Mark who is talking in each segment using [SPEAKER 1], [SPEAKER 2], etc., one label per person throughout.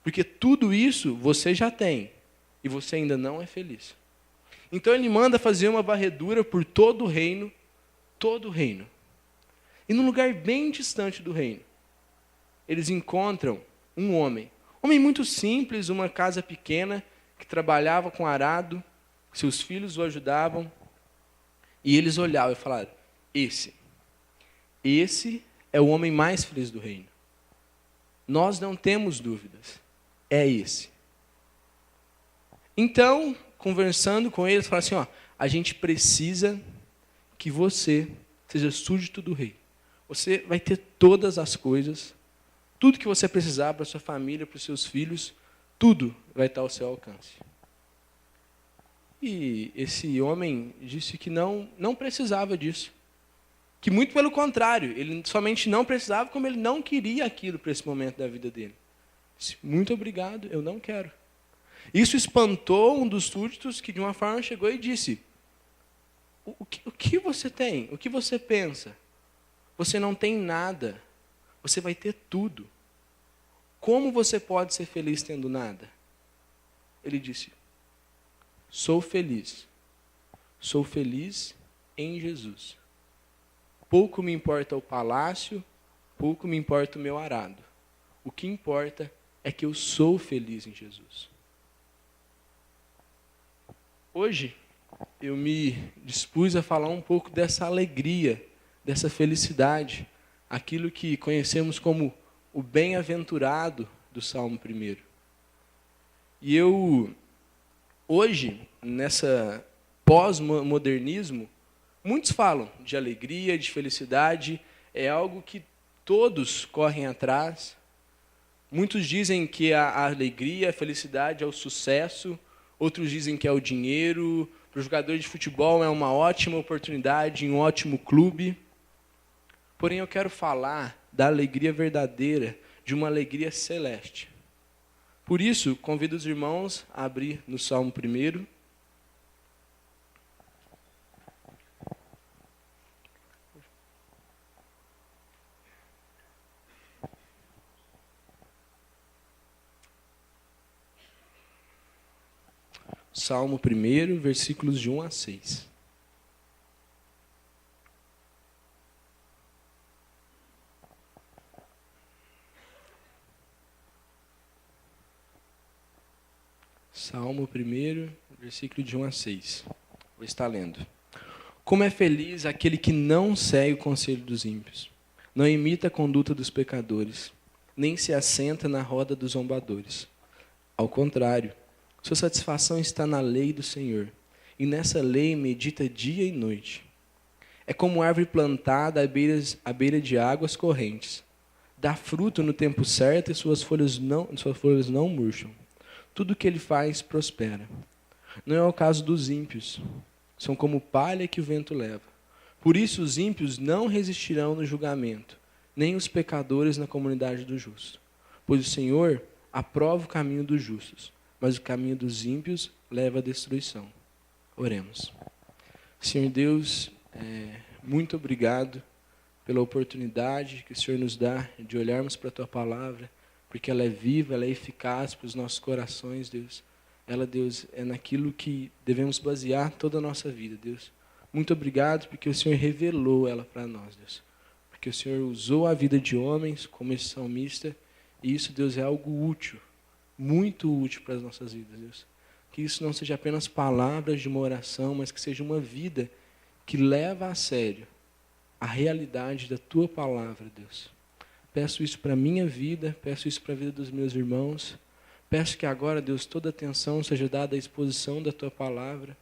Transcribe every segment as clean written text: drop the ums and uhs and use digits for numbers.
[SPEAKER 1] Porque tudo isso você já tem e você ainda não é feliz. Então ele manda fazer uma varredura por todo o reino, E num lugar bem distante do reino, eles encontram um homem muito simples, uma casa pequena, que trabalhava com arado, seus filhos o ajudavam, e eles olhavam e falaram: esse é o homem mais feliz do reino. Nós não temos dúvidas, é esse. Então, conversando com eles, falaram assim: a gente precisa que você seja súdito do rei. Você vai ter todas as coisas, tudo que você precisar para a sua família, para os seus filhos, tudo vai estar ao seu alcance. E esse homem disse que não precisava disso. Que muito pelo contrário, ele somente não precisava, como ele não queria aquilo para esse momento da vida dele. Disse: muito obrigado, eu não quero. Isso espantou um dos súditos, que de uma forma chegou e disse: o que você tem? O que você pensa? Você não tem nada. Você vai ter tudo. Como você pode ser feliz tendo nada? Ele disse: sou feliz. Sou feliz em Jesus. Pouco me importa o palácio, pouco me importa o meu arado. O que importa é que eu sou feliz em Jesus. Hoje, eu me dispus a falar um pouco dessa alegria, dessa felicidade, aquilo que conhecemos como o bem-aventurado do Salmo 1. E eu, hoje, nessa pós-modernismo, muitos falam de alegria, de felicidade, é algo que todos correm atrás. Muitos dizem que a alegria, a felicidade é o sucesso, outros dizem que é o dinheiro. Para o jogador de futebol é uma ótima oportunidade, um ótimo clube. Porém, eu quero falar da alegria verdadeira, de uma alegria celeste. Por isso, convido os irmãos a abrir no Salmo 1. Salmo 1, versículos de 1 a 6. Salmo 1, versículo de 1 a 6. Vou estar lendo. Como é feliz aquele que não segue o conselho dos ímpios, não imita a conduta dos pecadores, nem se assenta na roda dos zombadores. Ao contrário, sua satisfação está na lei do Senhor, e nessa lei medita dia e noite. É como árvore plantada à beira de águas correntes. Dá fruto no tempo certo e suas folhas não murcham. Tudo o que ele faz prospera. Não é o caso dos ímpios. São como palha que o vento leva. Por isso os ímpios não resistirão no julgamento, nem os pecadores na comunidade dos justos. Pois o Senhor aprova o caminho dos justos, mas o caminho dos ímpios leva à destruição. Oremos. Senhor Deus, muito obrigado pela oportunidade que o Senhor nos dá de olharmos para a Tua palavra, porque ela é viva, ela é eficaz para os nossos corações, Deus. Ela, Deus, é naquilo que devemos basear toda a nossa vida, Deus. Muito obrigado porque o Senhor revelou ela para nós, Deus. Porque o Senhor usou a vida de homens como esse salmista, e isso, Deus, é algo útil, muito útil para as nossas vidas, Deus. Que isso não seja apenas palavras de uma oração, mas que seja uma vida que leva a sério a realidade da Tua palavra, Deus. Peço isso para a minha vida, peço isso para a vida dos meus irmãos. Peço que agora, Deus, toda atenção seja dada à exposição da Tua palavra.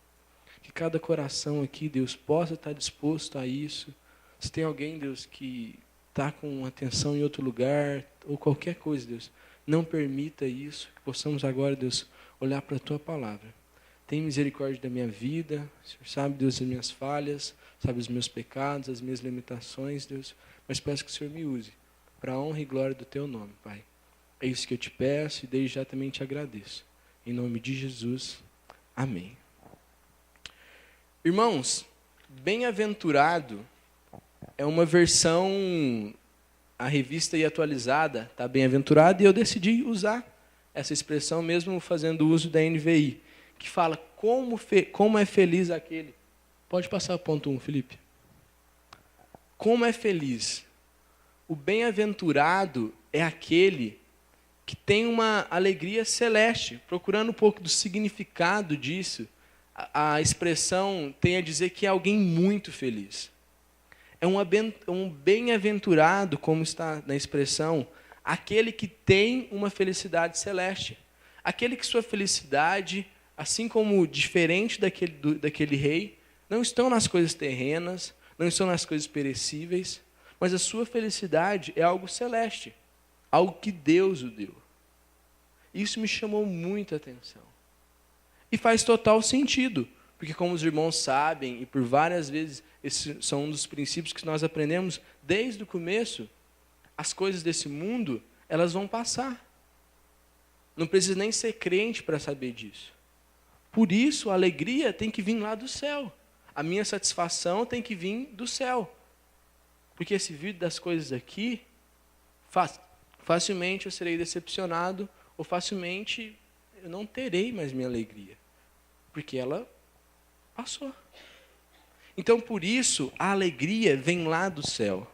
[SPEAKER 1] Que cada coração aqui, Deus, possa estar disposto a isso. Se tem alguém, Deus, que está com atenção em outro lugar, ou qualquer coisa, Deus, não permita isso. Que possamos agora, Deus, olhar para a Tua palavra. Tem misericórdia da minha vida. O Senhor sabe, Deus, as minhas falhas, sabe os meus pecados, as minhas limitações, Deus. Mas peço que o Senhor me use para a honra e glória do Teu nome, Pai. É isso que eu te peço e desde já também te agradeço. Em nome de Jesus. Amém. Irmãos, bem-aventurado é uma versão, a revista aí atualizada, tá? Bem-aventurado, e eu decidi usar essa expressão, mesmo fazendo uso da NVI, que fala como é feliz aquele. Pode passar o ponto 1, Felipe. Como é feliz. O bem-aventurado é aquele que tem uma alegria celeste. Procurando um pouco do significado disso, a expressão tem a dizer que é alguém muito feliz. É um bem-aventurado, como está na expressão, aquele que tem uma felicidade celeste. Aquele que sua felicidade, assim como diferente daquele rei, não estão nas coisas terrenas, não estão nas coisas perecíveis, mas a sua felicidade é algo celeste, algo que Deus o deu. Isso me chamou muita atenção. E faz total sentido, porque como os irmãos sabem, e por várias vezes, esses são um dos princípios que nós aprendemos desde o começo, as coisas desse mundo, elas vão passar. Não precisa nem ser crente para saber disso. Por isso, a alegria tem que vir lá do céu. A minha satisfação tem que vir do céu. Porque esse vídeo das coisas aqui, facilmente eu serei decepcionado, ou facilmente eu não terei mais minha alegria. Porque ela passou. Então, por isso, a alegria vem lá do céu.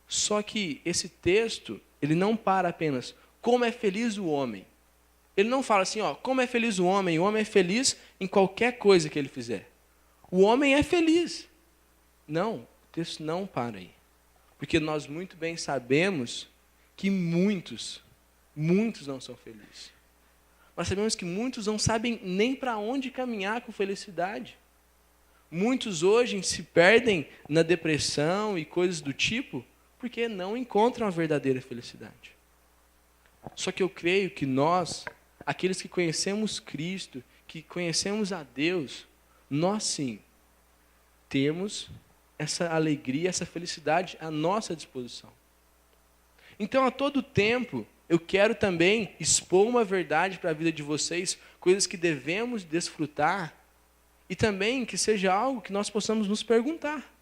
[SPEAKER 1] Só que esse texto, ele não para apenas, como é feliz o homem. Ele não fala assim, como é feliz o homem é feliz em qualquer coisa que ele fizer. O homem é feliz. Não, o texto não para aí. Porque nós muito bem sabemos que muitos não são felizes. Nós sabemos que muitos não sabem nem para onde caminhar com felicidade. Muitos hoje se perdem na depressão e coisas do tipo, porque não encontram a verdadeira felicidade. Só que eu creio que nós, aqueles que conhecemos Cristo, que conhecemos a Deus, nós sim, temos essa alegria, essa felicidade à nossa disposição. Então, a todo tempo, eu quero também expor uma verdade para a vida de vocês, coisas que devemos desfrutar, e também que seja algo que nós possamos nos perguntar.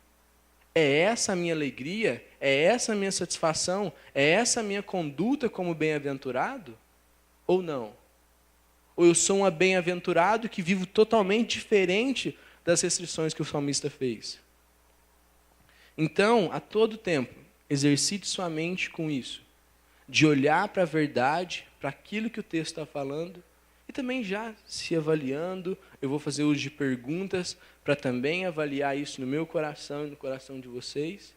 [SPEAKER 1] É essa a minha alegria? É essa a minha satisfação? É essa a minha conduta como bem-aventurado? Ou não? Ou eu sou um bem-aventurado que vivo totalmente diferente das restrições que o salmista fez? Então, a todo tempo, exercite sua mente com isso, de olhar para a verdade, para aquilo que o texto está falando, e também já se avaliando. Eu vou fazer uso de perguntas para também avaliar isso no meu coração e no coração de vocês.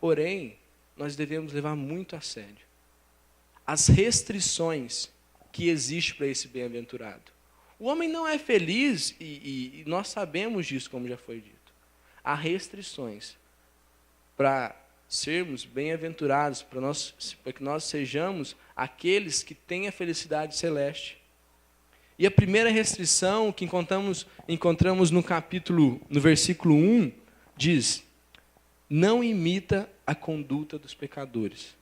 [SPEAKER 1] Porém, nós devemos levar muito a sério as restrições que existem para esse bem-aventurado. O homem não é feliz, e nós sabemos disso, como já foi dito. Há restrições para sermos bem-aventurados, para que nós sejamos aqueles que têm a felicidade celeste. E a primeira restrição que encontramos no versículo 1, diz: não imita a conduta dos pecadores.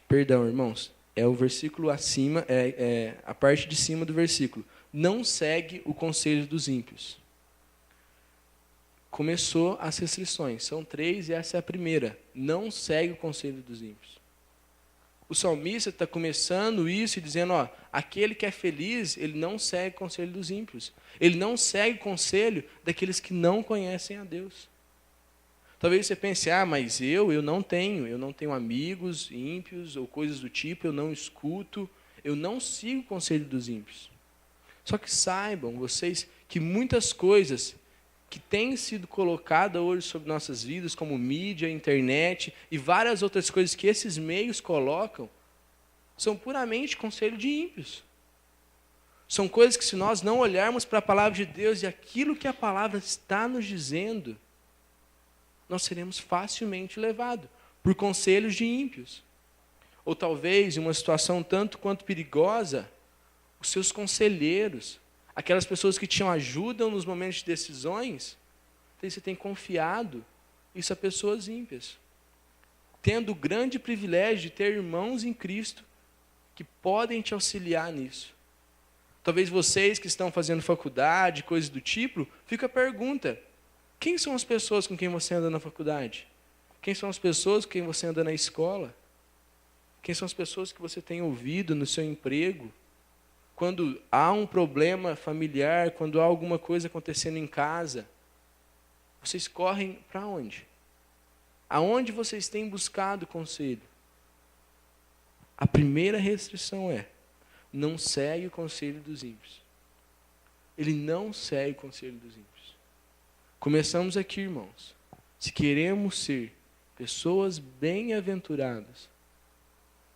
[SPEAKER 1] Perdão, irmãos, é o versículo acima, é a parte de cima do versículo. Não segue o conselho dos ímpios. Começou as restrições, são 3 e essa é a primeira. Não segue o conselho dos ímpios. O salmista está começando isso e dizendo, aquele que é feliz, ele não segue o conselho dos ímpios. Ele não segue o conselho daqueles que não conhecem a Deus. Talvez você pense, mas eu não tenho amigos ímpios ou coisas do tipo, eu não escuto, eu não sigo o conselho dos ímpios. Só que saibam vocês que muitas coisas que têm sido colocadas hoje sobre nossas vidas, como mídia, internet e várias outras coisas que esses meios colocam, são puramente conselho de ímpios. São coisas que, se nós não olharmos para a palavra de Deus e aquilo que a palavra está nos dizendo, nós seremos facilmente levados por conselhos de ímpios. Ou talvez, em uma situação tanto quanto perigosa, os seus conselheiros, aquelas pessoas que te ajudam nos momentos de decisões, você tem confiado isso a pessoas ímpias. Tendo o grande privilégio de ter irmãos em Cristo que podem te auxiliar nisso. Talvez vocês que estão fazendo faculdade, coisas do tipo, fica a pergunta: quem são as pessoas com quem você anda na faculdade? Quem são as pessoas com quem você anda na escola? Quem são as pessoas que você tem ouvido no seu emprego? Quando há um problema familiar, quando há alguma coisa acontecendo em casa, vocês correm para onde? Aonde vocês têm buscado conselho? A primeira restrição é: não segue o conselho dos ímpios. Ele não segue o conselho dos ímpios. Começamos aqui, irmãos. Se queremos ser pessoas bem-aventuradas,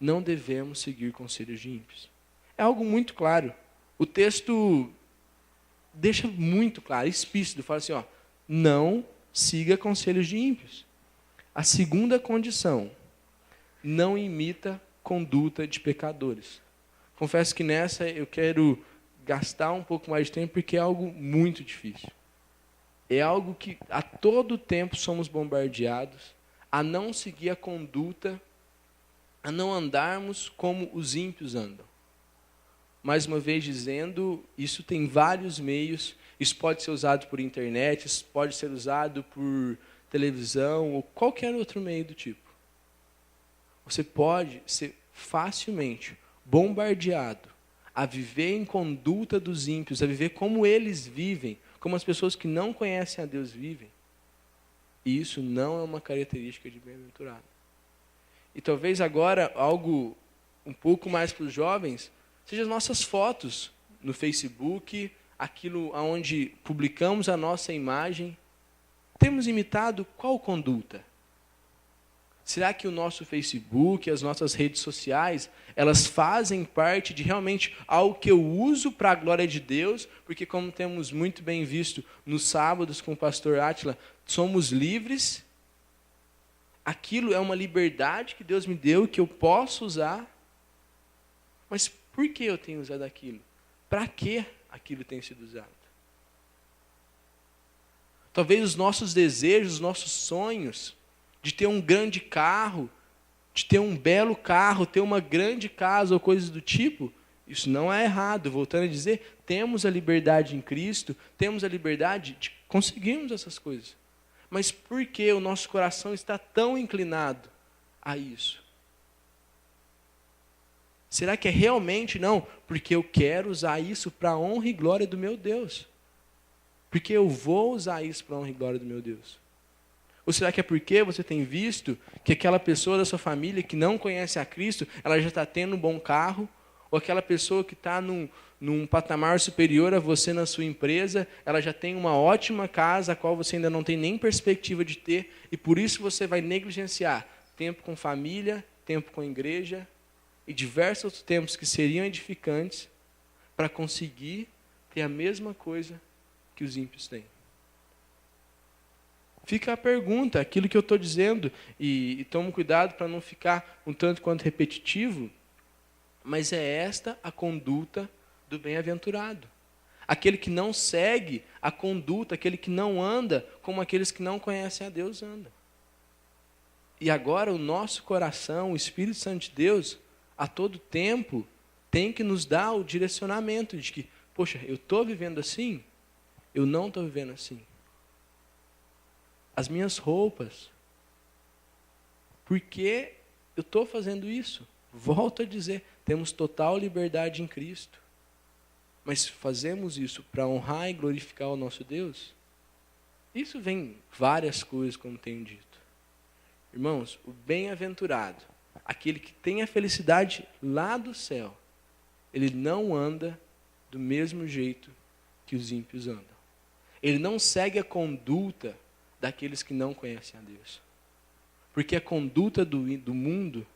[SPEAKER 1] não devemos seguir conselhos de ímpios. É algo muito claro. O texto deixa muito claro, explícito, fala assim, não siga conselhos de ímpios. A segunda condição: não imita conduta de pecadores. Confesso que nessa eu quero gastar um pouco mais de tempo, porque é algo muito difícil. É algo que a todo tempo somos bombardeados a não seguir a conduta, a não andarmos como os ímpios andam. Mais uma vez dizendo, isso tem vários meios, isso pode ser usado por internet, isso pode ser usado por televisão ou qualquer outro meio do tipo. Você pode ser facilmente bombardeado a viver em conduta dos ímpios, a viver como eles vivem, como as pessoas que não conhecem a Deus vivem. E isso não é uma característica de bem-aventurado. E talvez agora, algo um pouco mais para os jovens, seja as nossas fotos no Facebook, aquilo onde publicamos a nossa imagem. Temos imitado qual conduta? Será que o nosso Facebook, as nossas redes sociais, elas fazem parte de realmente algo que eu uso para a glória de Deus? Porque, como temos muito bem visto nos sábados com o pastor Átila, somos livres. Aquilo é uma liberdade que Deus me deu, que eu posso usar. Mas por que eu tenho usado aquilo? Para que aquilo tem sido usado? Talvez os nossos desejos, os nossos sonhos, de ter um grande carro, de ter um belo carro, ter uma grande casa ou coisas do tipo, isso não é errado. Voltando a dizer, temos a liberdade em Cristo, temos a liberdade de conseguirmos essas coisas. Mas por que o nosso coração está tão inclinado a isso? Será que é realmente não? Porque eu quero usar isso para a honra e glória do meu Deus. Porque eu vou usar isso para a honra e glória do meu Deus. Ou será que é porque você tem visto que aquela pessoa da sua família que não conhece a Cristo, ela já está tendo um bom carro? Ou aquela pessoa que está num patamar superior a você na sua empresa, ela já tem uma ótima casa, a qual você ainda não tem nem perspectiva de ter, e por isso você vai negligenciar tempo com família, tempo com igreja, e diversos outros tempos que seriam edificantes para conseguir ter a mesma coisa que os ímpios têm. Fica a pergunta, aquilo que eu estou dizendo, e tomo cuidado para não ficar um tanto quanto repetitivo, mas é esta a conduta do bem-aventurado. Aquele que não segue a conduta, aquele que não anda como aqueles que não conhecem a Deus andam. E agora o nosso coração, o Espírito Santo de Deus, a todo tempo, tem que nos dar o direcionamento de que, poxa, eu estou vivendo assim, eu não estou vivendo assim. As minhas roupas, por que eu estou fazendo isso? Volto a dizer, temos total liberdade em Cristo. Mas fazemos isso para honrar e glorificar o nosso Deus? Isso vem várias coisas, como tenho dito. Irmãos, o bem-aventurado, aquele que tem a felicidade lá do céu, ele não anda do mesmo jeito que os ímpios andam. Ele não segue a conduta daqueles que não conhecem a Deus. Porque a conduta do mundo,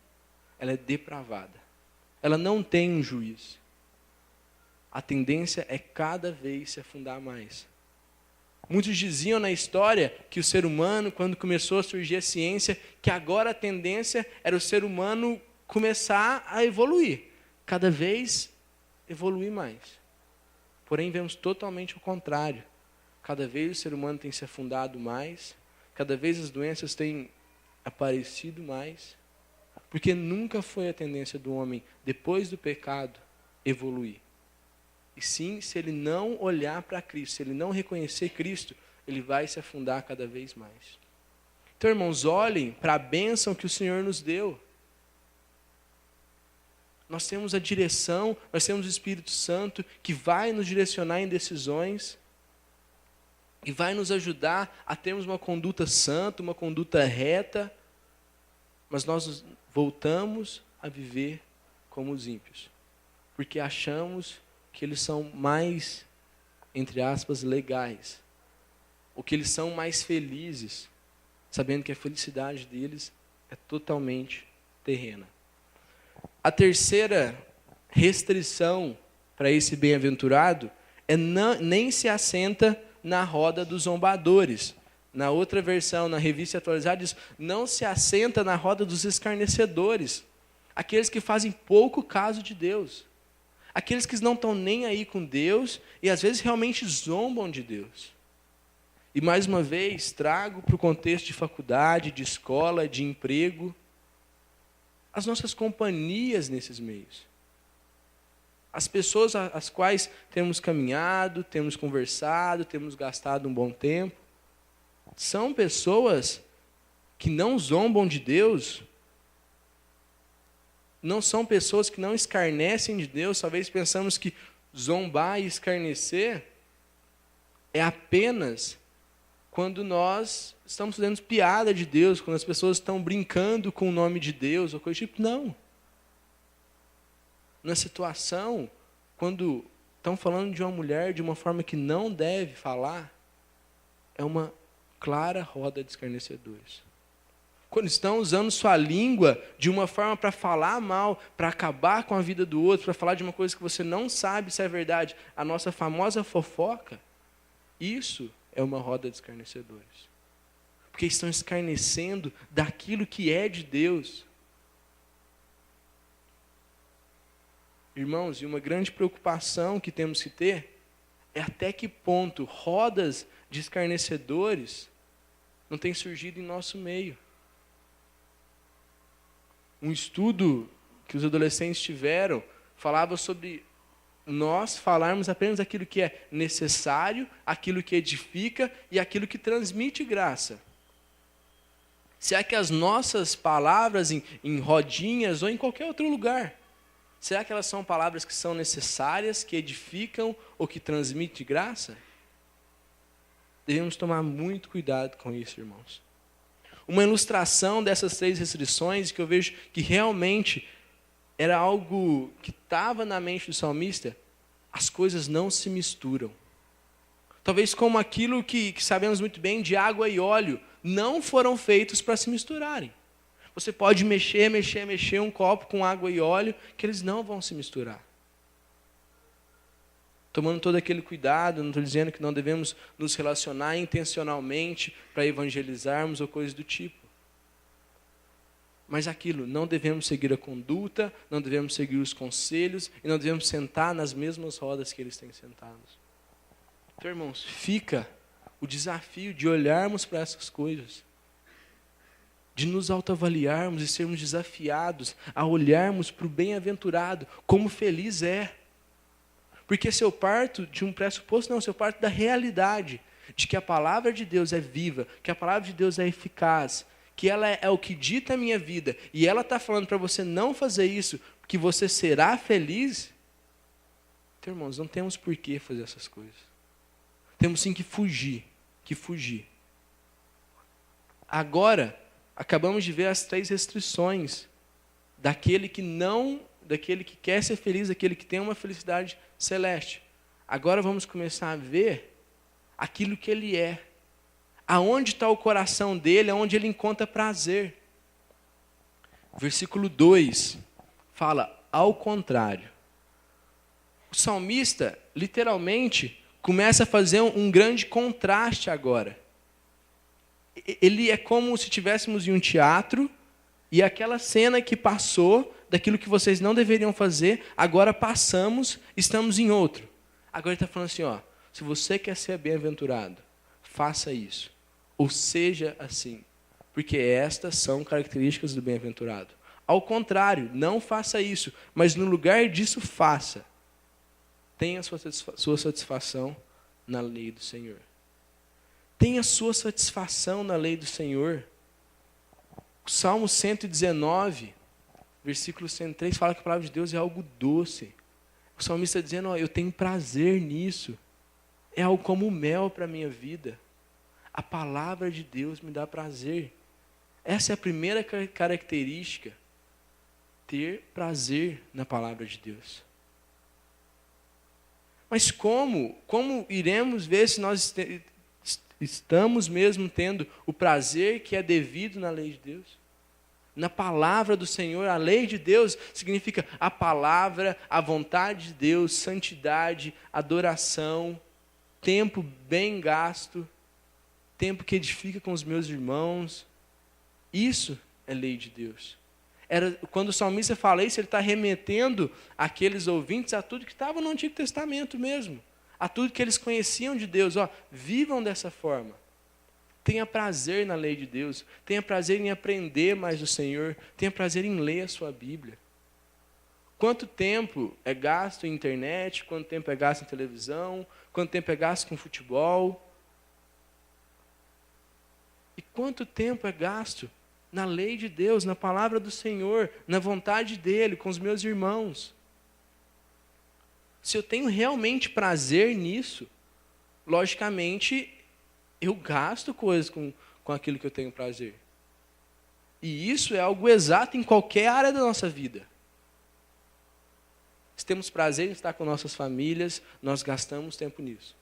[SPEAKER 1] ela é depravada. Ela não tem um juízo. A tendência é cada vez se afundar mais. Muitos diziam na história que o ser humano, quando começou a surgir a ciência, que agora a tendência era o ser humano começar a evoluir. Cada vez evoluir mais. Porém, vemos totalmente o contrário. Cada vez o ser humano tem se afundado mais, cada vez as doenças têm aparecido mais, porque nunca foi a tendência do homem, depois do pecado, evoluir. E sim, se ele não olhar para Cristo, se ele não reconhecer Cristo, ele vai se afundar cada vez mais. Então, irmãos, olhem para a bênção que o Senhor nos deu. Nós temos a direção, nós temos o Espírito Santo que vai nos direcionar em decisões e vai nos ajudar a termos uma conduta santa, uma conduta reta, mas nós voltamos a viver como os ímpios, porque achamos que eles são mais, entre aspas, legais, ou que eles são mais felizes, sabendo que a felicidade deles é totalmente terrena. A terceira restrição para esse bem-aventurado é nem se assenta na roda dos zombadores. Na outra versão, na Revista Atualizada, diz, não se assenta na roda dos escarnecedores, aqueles que fazem pouco caso de Deus, aqueles que não estão nem aí com Deus e às vezes realmente zombam de Deus. E mais uma vez, trago para o contexto de faculdade, de escola, de emprego, as nossas companhias nesses meios. As pessoas às quais temos caminhado, temos conversado, temos gastado um bom tempo, são pessoas que não zombam de Deus, não são pessoas que não escarnecem de Deus. Talvez pensamos que zombar e escarnecer é apenas quando nós estamos fazendo piada de Deus, quando as pessoas estão brincando com o nome de Deus, ou coisa do tipo. Não. Na situação, quando estão falando de uma mulher de uma forma que não deve falar, é uma clara roda de escarnecedores. Quando estão usando sua língua de uma forma para falar mal, para acabar com a vida do outro, para falar de uma coisa que você não sabe se é verdade, a nossa famosa fofoca, isso é uma roda de escarnecedores. Porque estão escarnecendo daquilo que é de Deus. Irmãos, e uma grande preocupação que temos que ter é até que ponto rodas de escarnecedores não têm surgido em nosso meio. Um estudo que os adolescentes tiveram falava sobre nós falarmos apenas aquilo que é necessário, aquilo que edifica e aquilo que transmite graça. Será que as nossas palavras em rodinhas ou em qualquer outro lugar, será que elas são palavras que são necessárias, que edificam ou que transmitem graça? Devemos tomar muito cuidado com isso, irmãos. Uma ilustração dessas 3 restrições, que eu vejo que realmente era algo que estava na mente do salmista, as coisas não se misturam. Talvez como aquilo que sabemos muito bem de água e óleo, não foram feitos para se misturarem. Você pode mexer um copo com água e óleo, que eles não vão se misturar. Tomando todo aquele cuidado, não estou dizendo que não devemos nos relacionar intencionalmente para evangelizarmos ou coisas do tipo. Mas aquilo, não devemos seguir a conduta, não devemos seguir os conselhos e não devemos sentar nas mesmas rodas que eles têm sentados. Então, irmãos, fica o desafio de olharmos para essas coisas, de nos autoavaliarmos e sermos desafiados a olharmos para o bem-aventurado, como feliz é. Porque se eu parto de um pressuposto, não, se eu parto da realidade, de que a palavra de Deus é viva, que a palavra de Deus é eficaz, que ela é o que dita a minha vida, e ela está falando para você não fazer isso, que você será feliz, então, irmãos, não temos por que fazer essas coisas. Temos sim que fugir. Agora, acabamos de ver as 3 restrições daquele que quer ser feliz, daquele que tem uma felicidade celeste. Agora vamos começar a ver aquilo que ele é. Aonde está o coração dele, aonde ele encontra prazer. Versículo 2 fala, ao contrário. O salmista, literalmente, começa a fazer um grande contraste agora. Ele é como se estivéssemos em um teatro e aquela cena que passou, daquilo que vocês não deveriam fazer, agora passamos, estamos em outro. Agora ele está falando assim, ó, se você quer ser bem-aventurado, faça isso. Ou seja assim, porque estas são características do bem-aventurado. Ao contrário, não faça isso, mas no lugar disso faça. Tenha a sua satisfação na lei do Senhor. Tenha a sua satisfação na lei do Senhor. O Salmo 119 Versículo 103 fala que a palavra de Deus é algo doce. O salmista está dizendo, eu tenho prazer nisso. É algo como mel para a minha vida. A palavra de Deus me dá prazer. Essa é a primeira característica. Ter prazer na palavra de Deus. Mas como iremos ver se nós estamos mesmo tendo o prazer que é devido na lei de Deus? Na palavra do Senhor, a lei de Deus significa a palavra, a vontade de Deus, santidade, adoração, tempo bem gasto, tempo que edifica com os meus irmãos. Isso é lei de Deus. Quando o salmista fala isso, ele está remetendo aqueles ouvintes a tudo que estava no Antigo Testamento mesmo, a tudo que eles conheciam de Deus. Vivam dessa forma. Tenha prazer na lei de Deus. Tenha prazer em aprender mais do Senhor. Tenha prazer em ler a sua Bíblia. Quanto tempo é gasto em internet? Quanto tempo é gasto em televisão? Quanto tempo é gasto com futebol? E quanto tempo é gasto na lei de Deus, na palavra do Senhor, na vontade dEle, com os meus irmãos? Se eu tenho realmente prazer nisso, logicamente, eu gasto coisas com aquilo que eu tenho prazer. E isso é algo exato em qualquer área da nossa vida. Se temos prazer em estar com nossas famílias, nós gastamos tempo nisso.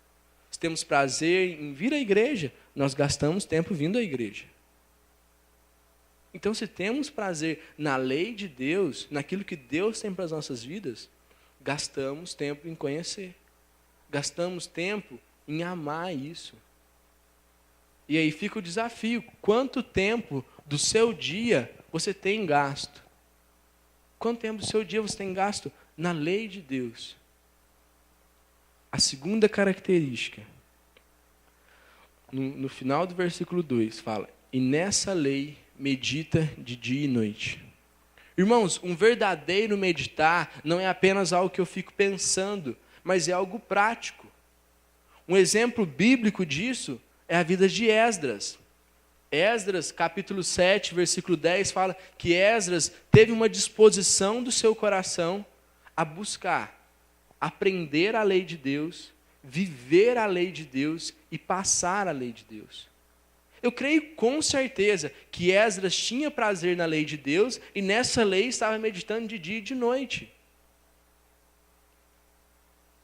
[SPEAKER 1] Se temos prazer em vir à igreja, nós gastamos tempo vindo à igreja. Então, se temos prazer na lei de Deus, naquilo que Deus tem para as nossas vidas, gastamos tempo em conhecer. Gastamos tempo em amar isso. E aí fica o desafio. Quanto tempo do seu dia você tem gasto? Quanto tempo do seu dia você tem gasto na lei de Deus? A segunda característica, no final do versículo 2, fala: e nessa lei medita de dia e noite. Irmãos, um verdadeiro meditar não é apenas algo que eu fico pensando, mas é algo prático. Um exemplo bíblico disso é a vida de Esdras. Esdras, capítulo 7, versículo 10, fala que Esdras teve uma disposição do seu coração a buscar, aprender a lei de Deus, viver a lei de Deus e passar a lei de Deus. Eu creio com certeza que Esdras tinha prazer na lei de Deus e nessa lei estava meditando de dia e de noite.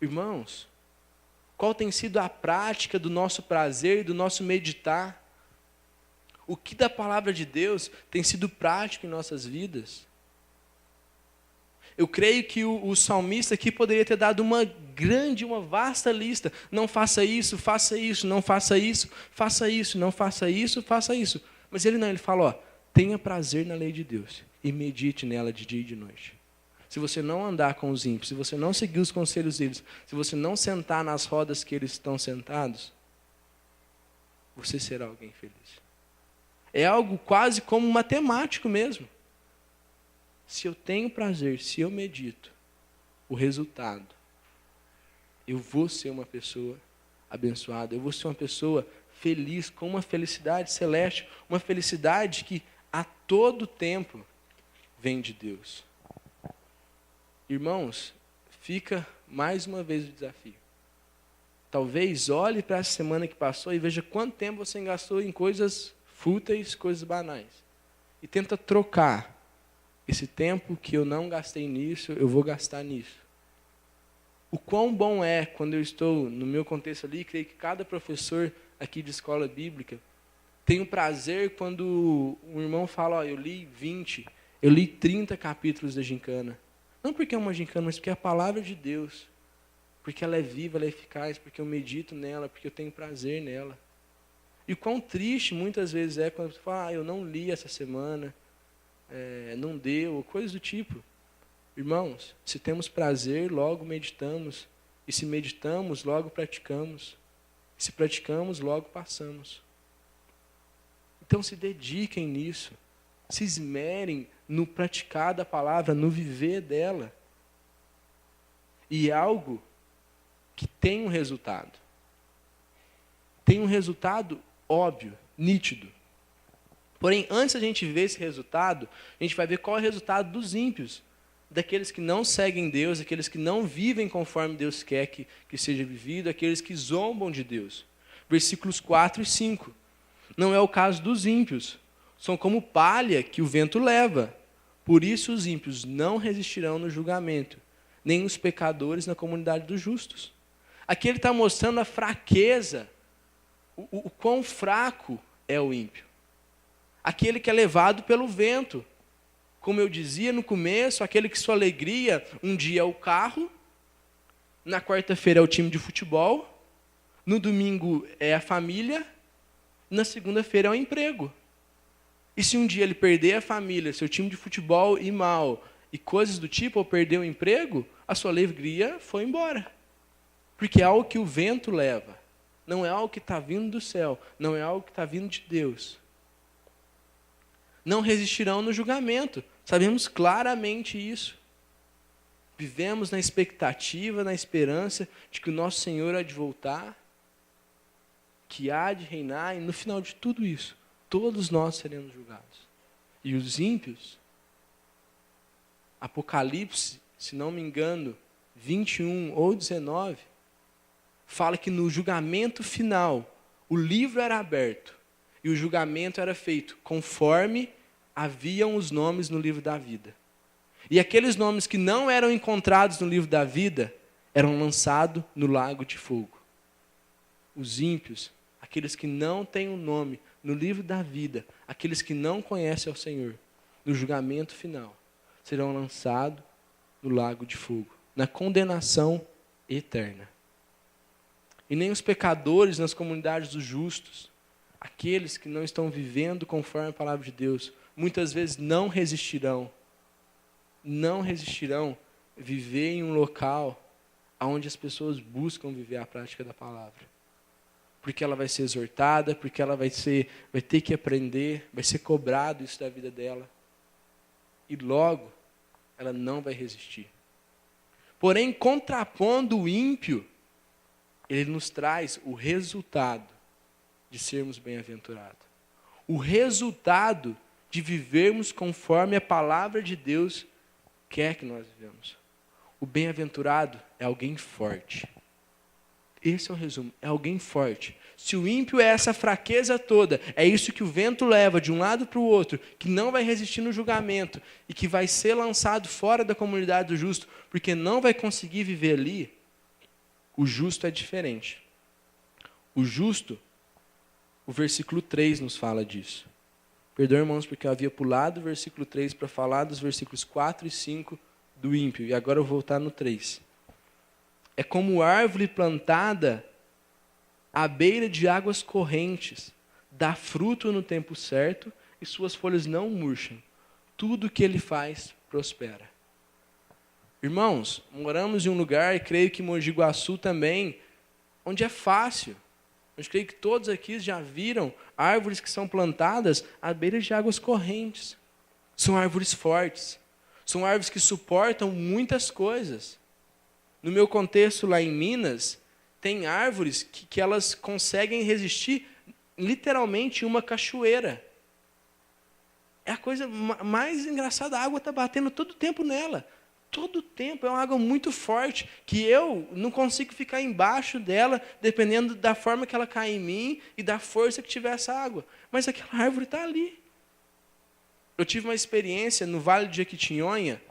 [SPEAKER 1] Irmãos, qual tem sido a prática do nosso prazer e do nosso meditar? O que da palavra de Deus tem sido prático em nossas vidas? Eu creio que o salmista aqui poderia ter dado uma vasta lista. Não faça isso, não faça isso, faça isso, não faça isso, faça isso. Mas ele fala, tenha prazer na lei de Deus e medite nela de dia e de noite. Se você não andar com os ímpios, se você não seguir os conselhos deles, se você não sentar nas rodas que eles estão sentados, você será alguém feliz. É algo quase como matemático mesmo. Se eu tenho prazer, se eu medito, o resultado, eu vou ser uma pessoa abençoada, eu vou ser uma pessoa feliz, com uma felicidade celeste, uma felicidade que a todo tempo vem de Deus. Irmãos, fica mais uma vez o desafio. Talvez olhe para essa semana que passou e veja quanto tempo você gastou em coisas fúteis, coisas banais. E tenta trocar. Esse tempo que eu não gastei nisso, eu vou gastar nisso. O quão bom é quando eu estou no meu contexto ali, creio que cada professor aqui de escola bíblica tem o prazer quando um irmão fala, eu li 20, eu li 30 capítulos da gincana. Não porque é uma gincana, mas porque é a palavra de Deus. Porque ela é viva, ela é eficaz, porque eu medito nela, porque eu tenho prazer nela. E o quão triste muitas vezes é quando você fala, eu não li essa semana, não deu, coisas do tipo. Irmãos, se temos prazer, logo meditamos. E se meditamos, logo praticamos. E se praticamos, logo passamos. Então se dediquem nisso. Se esmerem no praticar da palavra, no viver dela. E algo que tem um resultado. Tem um resultado óbvio, nítido. Porém, antes a gente ver esse resultado, a gente vai ver qual é o resultado dos ímpios, daqueles que não seguem Deus, daqueles que não vivem conforme Deus quer que seja vivido, aqueles que zombam de Deus. Versículos 4 e 5. Não é o caso dos ímpios. São como palha que o vento leva. Por isso os ímpios não resistirão no julgamento, nem os pecadores na comunidade dos justos. Aqui ele está mostrando a fraqueza, o quão fraco é o ímpio. Aquele que é levado pelo vento. Como eu dizia no começo, aquele que sua alegria um dia é o carro, na quarta-feira é o time de futebol, no domingo é a família, na segunda-feira é o emprego. E se um dia ele perder a família, seu time de futebol ir mal, e coisas do tipo, ou perder o emprego, a sua alegria foi embora. Porque é algo que o vento leva. Não é algo que está vindo do céu. Não é algo que está vindo de Deus. Não resistirão no julgamento. Sabemos claramente isso. Vivemos na expectativa, na esperança de que o nosso Senhor há de voltar, que há de reinar, e no final de tudo isso, todos nós seremos julgados. E os ímpios, Apocalipse, se não me engano, 21 ou 19, fala que no julgamento final, o livro era aberto e o julgamento era feito conforme haviam os nomes no livro da vida. E aqueles nomes que não eram encontrados no livro da vida eram lançados no lago de fogo. Os ímpios, aqueles que não têm um nome no livro da vida, aqueles que não conhecem ao Senhor, no julgamento final, serão lançados no lago de fogo, na condenação eterna. E nem os pecadores nas comunidades dos justos, aqueles que não estão vivendo conforme a palavra de Deus, muitas vezes não resistirão viver em um local onde as pessoas buscam viver a prática da palavra. Porque ela vai ser exortada, porque ela vai ter que aprender, vai ser cobrado isso da vida dela. E logo, ela não vai resistir. Porém, contrapondo o ímpio, ele nos traz o resultado de sermos bem-aventurados. O resultado de vivermos conforme a palavra de Deus quer que nós vivamos. O bem-aventurado é alguém forte. Esse é o resumo, é alguém forte. Se o ímpio é essa fraqueza toda, é isso que o vento leva de um lado para o outro, que não vai resistir no julgamento e que vai ser lançado fora da comunidade do justo, porque não vai conseguir viver ali, o justo é diferente. O justo, o versículo 3 nos fala disso. Perdoe, irmãos, porque eu havia pulado o versículo 3 para falar dos versículos 4 e 5 do ímpio, e agora eu vou voltar no 3. É como árvore plantada à beira de águas correntes, dá fruto no tempo certo e suas folhas não murcham. Tudo que ele faz prospera. Irmãos, moramos em um lugar, e creio que Mogi Guaçu também, onde é fácil. Eu creio que todos aqui já viram árvores que são plantadas à beira de águas correntes. São árvores fortes. São árvores que suportam muitas coisas. No meu contexto lá em Minas, tem árvores que elas conseguem resistir literalmente uma cachoeira. É a coisa mais engraçada, a água está batendo todo o tempo nela. Todo o tempo, é uma água muito forte, que eu não consigo ficar embaixo dela, dependendo da forma que ela cai em mim e da força que tiver essa água. Mas aquela árvore está ali. Eu tive uma experiência no Vale de Jequitinhonha,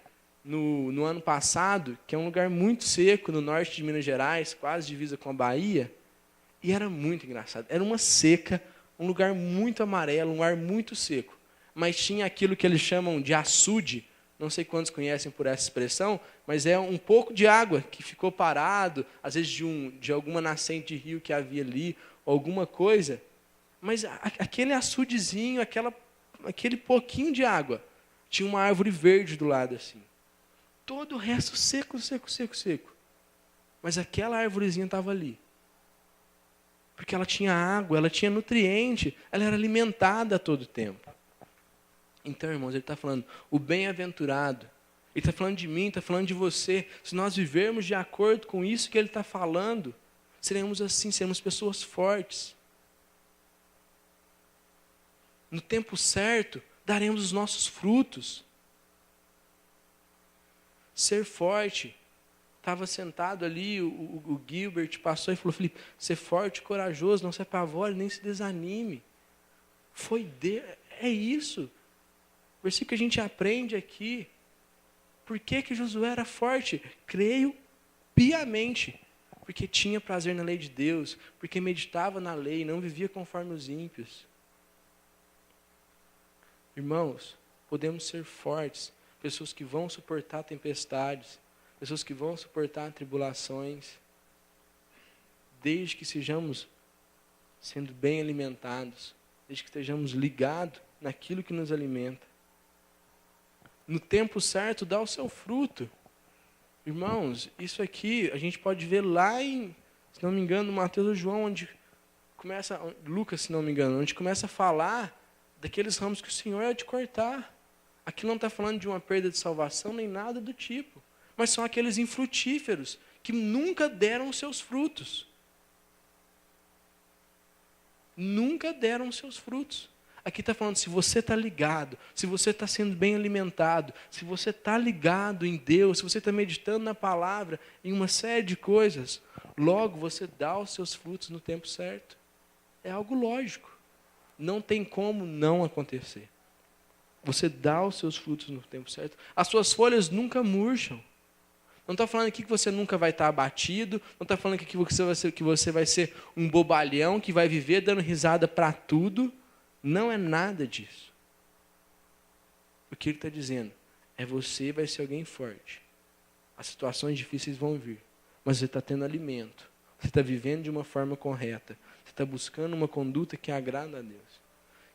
[SPEAKER 1] no ano passado, que é um lugar muito seco, no norte de Minas Gerais, quase divisa com a Bahia, e era muito engraçado. Era uma seca, um lugar muito amarelo, um ar muito seco. Mas tinha aquilo que eles chamam de açude, não sei quantos conhecem por essa expressão, mas é um pouco de água que ficou parado, às vezes de alguma nascente de rio que havia ali, alguma coisa. Mas aquele açudezinho, aquele pouquinho de água, tinha uma árvore verde do lado assim. Todo o resto seco, seco, seco, seco. Mas aquela árvorezinha estava ali. Porque ela tinha água, ela tinha nutriente, ela era alimentada a todo tempo. Então, irmãos, ele está falando, o bem-aventurado, ele está falando de mim, está falando de você. Se nós vivermos de acordo com isso que ele está falando, seremos assim, seremos pessoas fortes. No tempo certo, daremos os nossos frutos. Ser forte. Estava sentado ali, o Gilbert passou e falou, Felipe, ser forte, corajoso, não se apavore, nem se desanime. É isso. O versículo que a gente aprende aqui. Por que Josué era forte? Creio piamente. Porque tinha prazer na lei de Deus, porque meditava na lei, não vivia conforme os ímpios. Irmãos, podemos ser fortes, pessoas que vão suportar tempestades, pessoas que vão suportar tribulações, desde que sejamos sendo bem alimentados, desde que estejamos ligados naquilo que nos alimenta. No tempo certo, dá o seu fruto. Irmãos, isso aqui a gente pode ver lá em, se não me engano, Mateus ou João, onde começa, Lucas, se não me engano, onde começa a falar daqueles ramos que o Senhor é de cortar. Aqui não está falando de uma perda de salvação, nem nada do tipo. Mas são aqueles infrutíferos que nunca deram os seus frutos. Nunca deram os seus frutos. Aqui está falando, se você está ligado, se você está sendo bem alimentado, se você está ligado em Deus, se você está meditando na palavra, em uma série de coisas, logo você dá os seus frutos no tempo certo. É algo lógico. Não tem como não acontecer. Você dá os seus frutos no tempo certo. As suas folhas nunca murcham. Não está falando aqui que você nunca vai estar abatido. Não está falando aqui que você vai ser um bobalhão que vai viver dando risada para tudo. Não é nada disso. O que ele está dizendo é você vai ser alguém forte. As situações difíceis vão vir. Mas você está tendo alimento. Você está vivendo de uma forma correta. Você está buscando uma conduta que agrada a Deus.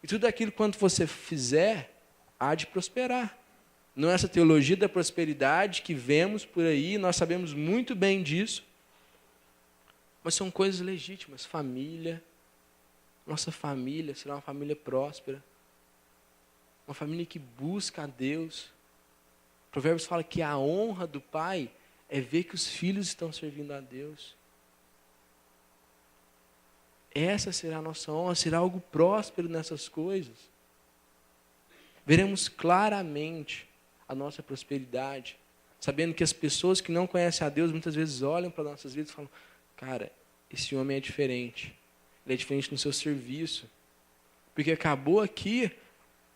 [SPEAKER 1] E tudo aquilo quanto você fizer, há de prosperar. Não é essa teologia da prosperidade que vemos por aí, nós sabemos muito bem disso. Mas são coisas legítimas. Família. Nossa família será uma família próspera. Uma família que busca a Deus. Provérbios fala que a honra do pai é ver que os filhos estão servindo a Deus. Essa será a nossa honra, será algo próspero nessas coisas. Veremos claramente a nossa prosperidade, sabendo que as pessoas que não conhecem a Deus muitas vezes olham para nossas vidas e falam, cara, esse homem é diferente. Ele é diferente no seu serviço. Porque acabou aqui,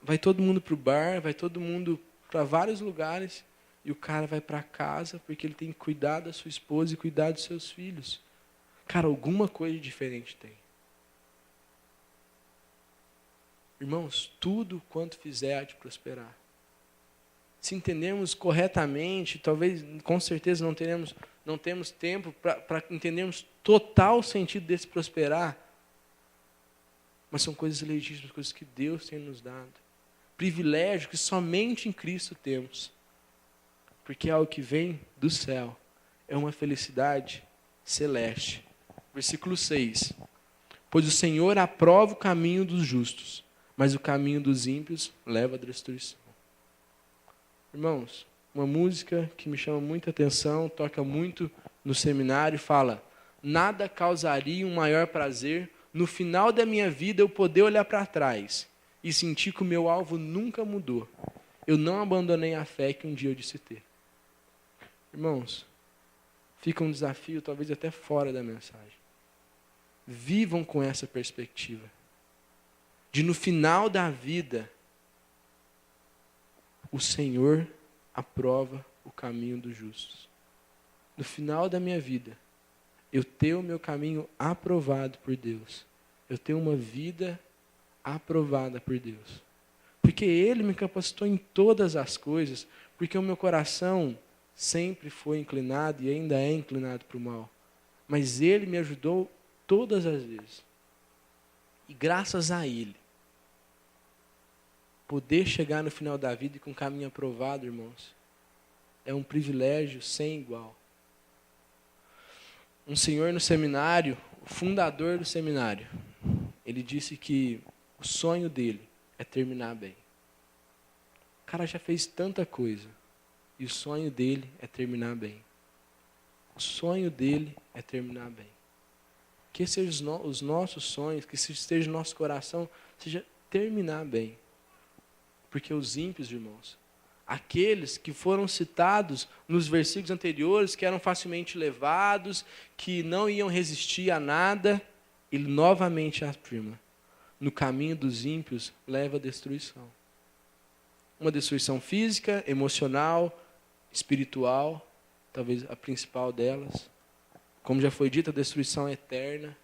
[SPEAKER 1] vai todo mundo para o bar, vai todo mundo para vários lugares, e o cara vai para casa porque ele tem que cuidar da sua esposa e cuidar dos seus filhos. Cara, alguma coisa diferente tem. Irmãos, tudo quanto fizer há de prosperar. Se entendermos corretamente, talvez, com certeza, não temos tempo para entendermos total sentido desse prosperar, mas são coisas legítimas, coisas que Deus tem nos dado. Privilégio que somente em Cristo temos. Porque é algo que vem do céu. É uma felicidade celeste. Versículo 6. Pois o Senhor aprova o caminho dos justos, mas o caminho dos ímpios leva à destruição. Irmãos, uma música que me chama muita atenção, toca muito no seminário, fala: nada causaria um maior prazer no final da minha vida eu poder olhar para trás e sentir que o meu alvo nunca mudou. Eu não abandonei a fé que um dia eu disse ter. Irmãos, fica um desafio, talvez até fora da mensagem. Vivam com essa perspectiva. De no final da vida, o Senhor aprova o caminho dos justos. No final da minha vida, eu ter o meu caminho aprovado por Deus. Eu ter uma vida aprovada por Deus. Porque Ele me capacitou em todas as coisas. Porque o meu coração sempre foi inclinado e ainda é inclinado para o mal. Mas Ele me ajudou todas as vezes. E graças a Ele, poder chegar no final da vida com o caminho aprovado, irmãos, é um privilégio sem igual. Um senhor no seminário, o fundador do seminário, ele disse que o sonho dele é terminar bem. O cara já fez tanta coisa, e o sonho dele é terminar bem. O sonho dele é terminar bem. Que sejam os nossos sonhos, que esteja no nosso coração, seja terminar bem. Porque os ímpios, irmãos, aqueles que foram citados nos versículos anteriores, que eram facilmente levados, que não iam resistir a nada, ele novamente afirma: no caminho dos ímpios leva à destruição. Uma destruição física, emocional, espiritual, talvez a principal delas. Como já foi dito, a destruição eterna.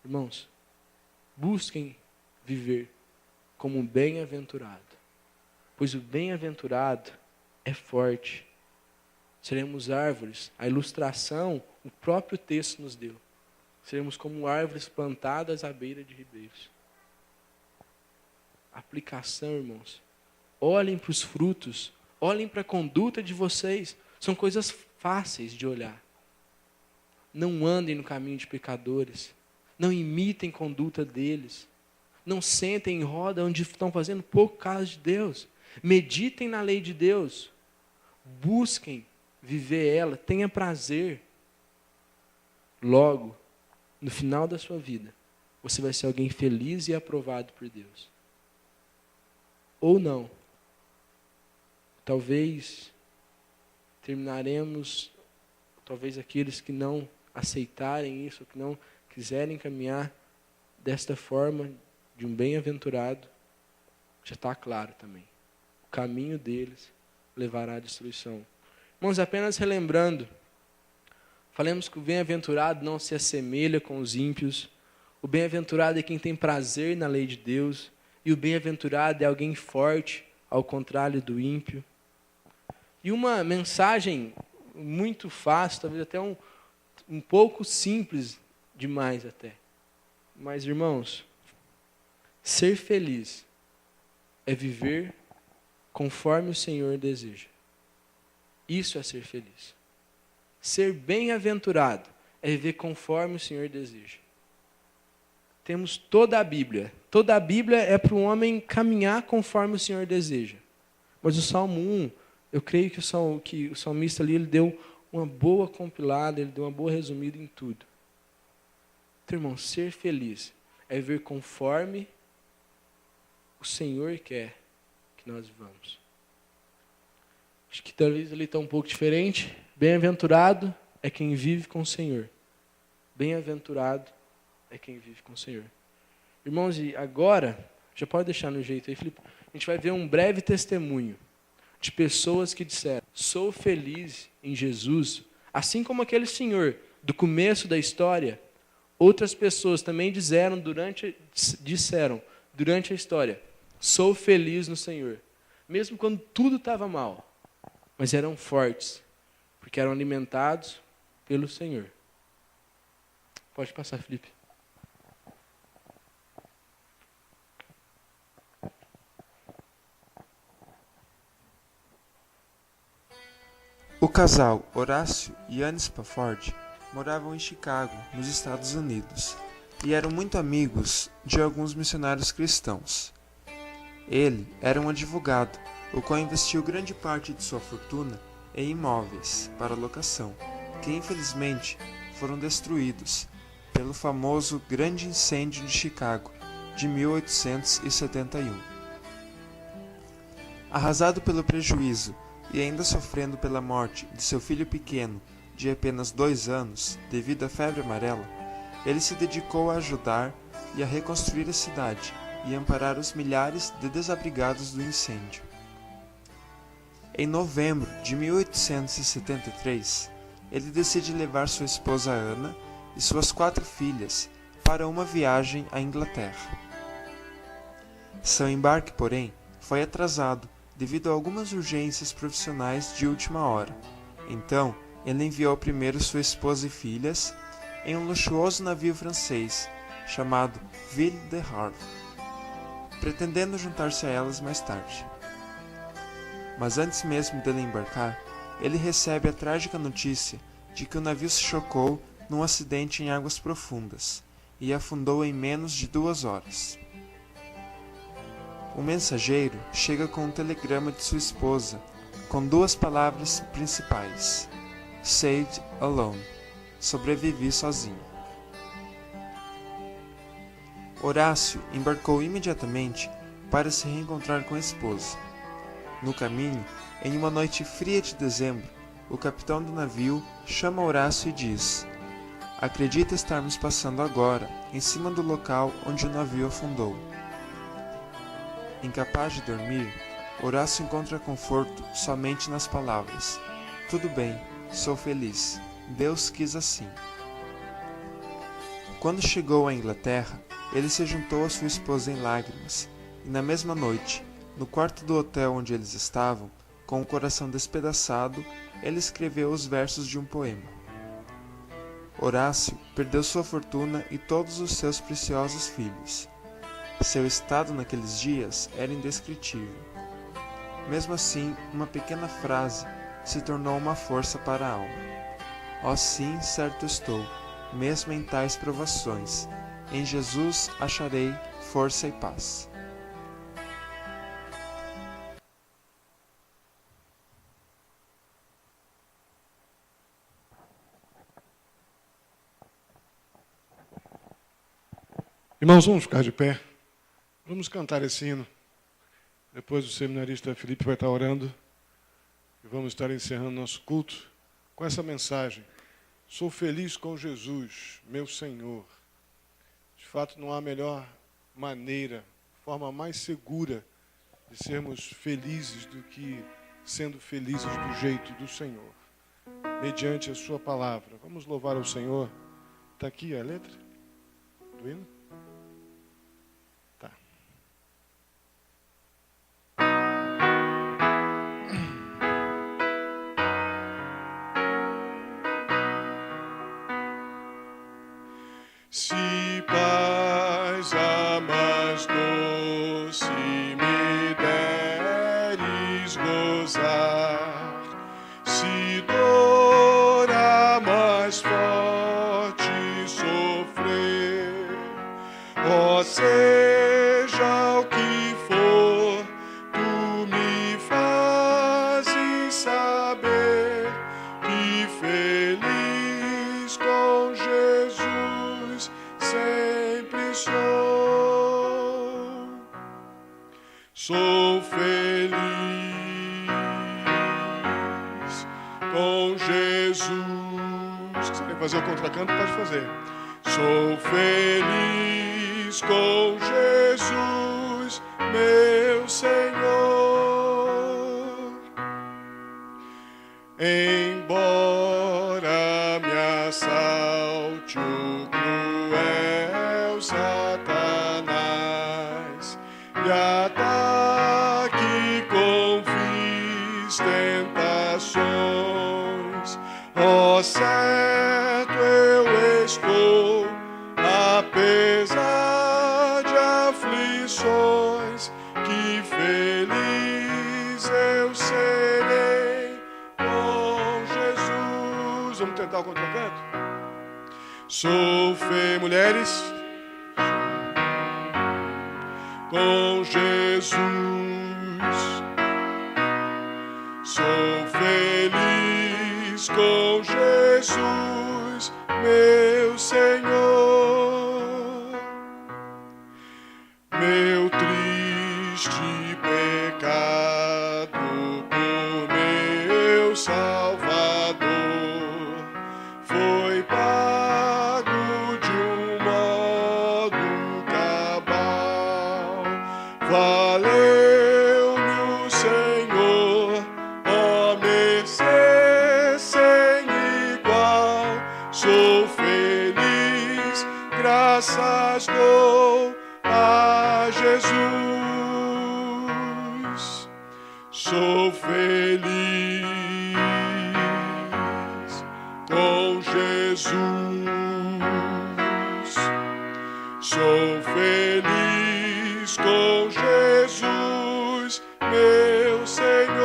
[SPEAKER 1] Irmãos, busquem viver como bem-aventurado, pois o bem-aventurado é forte. Seremos árvores, a ilustração, o próprio texto nos deu. Seremos como árvores plantadas à beira de ribeiros. Aplicação, irmãos. Olhem para os frutos, olhem para a conduta de vocês. São coisas fáceis de olhar. Não andem no caminho de pecadores. Não imitem conduta deles. Não sentem em roda onde estão fazendo pouco caso de Deus. Meditem na lei de Deus. Busquem viver ela. Tenha prazer. Logo, no final da sua vida, você vai ser alguém feliz e aprovado por Deus. Ou não. Talvez terminaremos, talvez aqueles que não aceitarem isso, que não quiserem caminhar desta forma de um bem-aventurado, já está claro também. O caminho deles levará à destruição. Irmãos, apenas relembrando, falamos que o bem-aventurado não se assemelha com os ímpios. O bem-aventurado é quem tem prazer na lei de Deus. E o bem-aventurado é alguém forte, ao contrário do ímpio. E uma mensagem muito fácil, talvez até um pouco simples demais até. Mas, irmãos, ser feliz é viver conforme o Senhor deseja. Isso é ser feliz. Ser bem-aventurado é viver conforme o Senhor deseja. Temos toda a Bíblia. Toda a Bíblia é para o homem caminhar conforme o Senhor deseja. Mas o Salmo 1, eu creio que o salmista ali, ele deu uma boa compilada, ele deu uma boa resumida em tudo. Então, irmão, ser feliz é viver conforme o Senhor quer que nós vivamos. Acho que talvez ali está um pouco diferente. Bem-aventurado é quem vive com o Senhor. Bem-aventurado é quem vive com o Senhor. Irmãos, e agora, já pode deixar no jeito aí, Felipe, a gente vai ver um breve testemunho de pessoas que disseram: sou feliz em Jesus, assim como aquele senhor do começo da história. Outras pessoas também disseram durante a história: sou feliz no Senhor, mesmo quando tudo estava mal, mas eram fortes, porque eram alimentados pelo Senhor. Pode passar, Felipe.
[SPEAKER 2] O casal Horácio e Anne Spafford moravam em Chicago, nos Estados Unidos, e eram muito amigos de alguns missionários cristãos. Ele era um advogado, o qual investiu grande parte de sua fortuna em imóveis para locação, que infelizmente foram destruídos pelo famoso Grande Incêndio de Chicago de 1871. Arrasado pelo prejuízo e ainda sofrendo pela morte de seu filho pequeno de apenas 2 anos devido à febre amarela, ele se dedicou a ajudar e a reconstruir a cidade e amparar os milhares de desabrigados do incêndio. Em novembro de 1873, ele decide levar sua esposa Ana e suas 4 filhas para uma viagem à Inglaterra. Seu embarque, porém, foi atrasado devido a algumas urgências profissionais de última hora. Então, ele enviou primeiro sua esposa e filhas em um luxuoso navio francês chamado Ville de Havre, pretendendo juntar-se a elas mais tarde. Mas antes mesmo dele embarcar, ele recebe a trágica notícia de que o navio se chocou num acidente em águas profundas e afundou em menos de 2 horas. O mensageiro chega com um telegrama de sua esposa, com 2 palavras principais: Saved alone, sobrevivi sozinho. Horácio embarcou imediatamente para se reencontrar com a esposa. No caminho, em uma noite fria de dezembro, o capitão do navio chama Horácio e diz: acredita estarmos passando agora em cima do local onde o navio afundou. Incapaz de dormir, Horácio encontra conforto somente nas palavras: tudo bem, sou feliz, Deus quis assim. Quando chegou à Inglaterra, ele se juntou à sua esposa em lágrimas, e na mesma noite, no quarto do hotel onde eles estavam, com o coração despedaçado, ele escreveu os versos de um poema. Horácio perdeu sua fortuna e todos os seus preciosos filhos. Seu estado naqueles dias era indescritível. Mesmo assim, uma pequena frase se tornou uma força para a alma. Ó sim, certo estou, mesmo em tais provações, em Jesus acharei força e paz.
[SPEAKER 3] Irmãos, vamos ficar de pé. Vamos cantar esse hino. Depois o seminarista Felipe vai estar orando. E vamos estar encerrando nosso culto com essa mensagem. Sou feliz com Jesus, meu Senhor. De fato, não há melhor maneira, forma mais segura de sermos felizes do que sendo felizes do jeito do Senhor, mediante a sua palavra. Vamos louvar ao Senhor. Está aqui a letra do hino? Tá. Se paz a mais doce me deres gozar, se dor a mais forte sofrer, ó seja o que for, tu me fazes saber que feliz com Jesus sempre sou. Sou feliz com Jesus. Se quiser fazer o contracanto, pode fazer. Sou feliz com Jesus, meu Senhor. Embora me assalte o cruel Satanás e ataque com vis tentações, ó certo eu estou, apesar de aflições, que feliz eu serei com Jesus. Vamos tentar o contracanto? Sou mulheres com Jesus. Sou feliz com Jesus, meu Senhor. Meu triste pecado por meu Salvador foi pago de um modo cabal. Valeu-me o Senhor, ó mercê sem igual. Sou feliz, graças dou a Jesus. Sou feliz com Jesus. Sou feliz com Jesus, meu Senhor.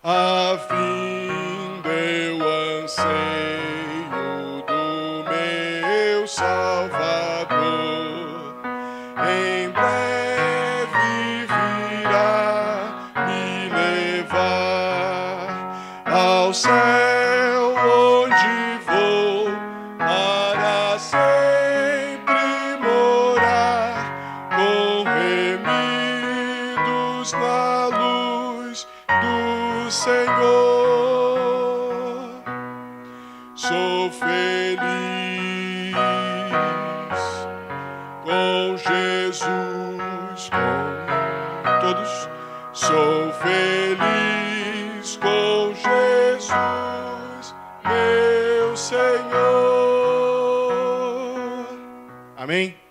[SPEAKER 3] A vinda eu anseio do meu Salvador, em breve na luz do Senhor. Sou feliz com Jesus, com todos. Sou feliz com Jesus, meu Senhor. Amém?